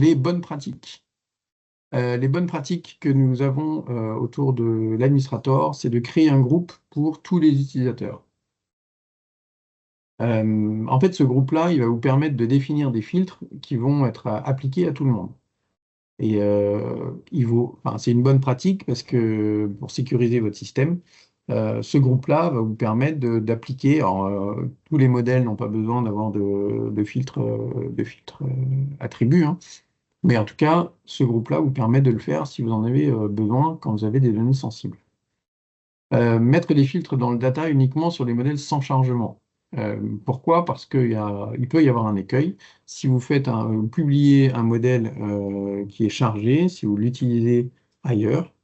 les bonnes pratiques. Les bonnes pratiques que nous avons autour de l'administrator, c'est de créer un groupe pour tous les utilisateurs. En fait, ce groupe-là, il va vous permettre de définir des filtres qui vont être appliqués à tout le monde. Et c'est une bonne pratique parce que pour sécuriser votre système, ce groupe-là va vous permettre d'appliquer. Tous les modèles n'ont pas besoin d'avoir de filtres attributs, hein. Mais en tout cas, ce groupe-là vous permet de le faire si vous en avez besoin quand vous avez des données sensibles. Mettre des filtres dans le data uniquement sur les modèles sans chargement. Pourquoi? Parce qu'il peut y avoir un écueil. Si vous publiez un modèle qui est chargé, si vous l'utilisez ailleurs,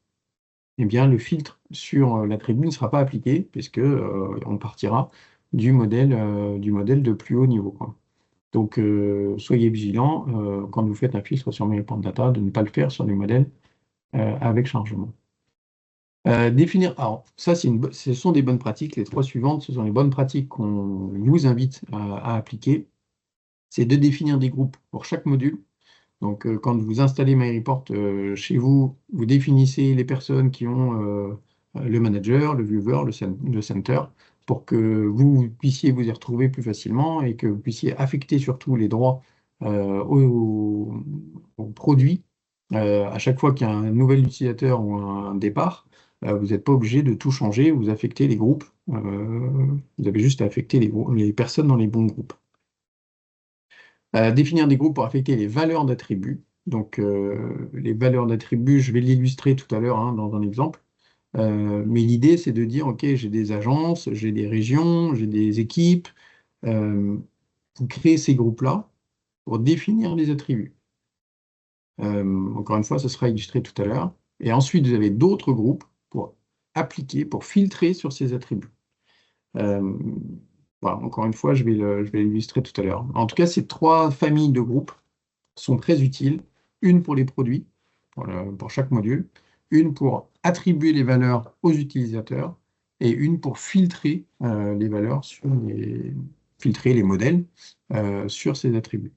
eh bien, le filtre sur l'attribut ne sera pas appliqué, puisque on partira du modèle de plus haut niveau, quoi. Donc, soyez vigilants quand vous faites un filtre sur Mailport Data, de ne pas le faire sur les modèles avec chargement. Alors ça, ce sont des bonnes pratiques. Les trois suivantes, ce sont les bonnes pratiques qu'on vous invite à appliquer. C'est de définir des groupes pour chaque module. Donc, quand vous installez MyReport chez vous, vous définissez les personnes qui ont le manager, le viewer, le center, pour que vous puissiez vous y retrouver plus facilement et que vous puissiez affecter surtout les droits aux produits. À chaque fois qu'il y a un nouvel utilisateur ou un départ, vous n'êtes pas obligé de tout changer, vous affectez les groupes. Vous avez juste à affecter les personnes dans les bons groupes. Définir des groupes pour affecter les valeurs d'attributs. Donc, les valeurs d'attributs, je vais l'illustrer tout à l'heure, hein, dans un exemple. Mais l'idée, c'est de dire, OK, j'ai des agences, j'ai des régions, j'ai des équipes. Vous créez ces groupes-là pour définir les attributs. Encore une fois, ce sera illustré tout à l'heure. Et ensuite, vous avez d'autres groupes pour appliquer, pour filtrer sur ces attributs. Voilà, encore une fois, je vais l'illustrer tout à l'heure. En tout cas, ces trois familles de groupes sont très utiles. Une pour les produits, pour chaque module, une pour attribuer les valeurs aux utilisateurs, et une pour filtrer les valeurs filtrer les modèles sur ces attributs.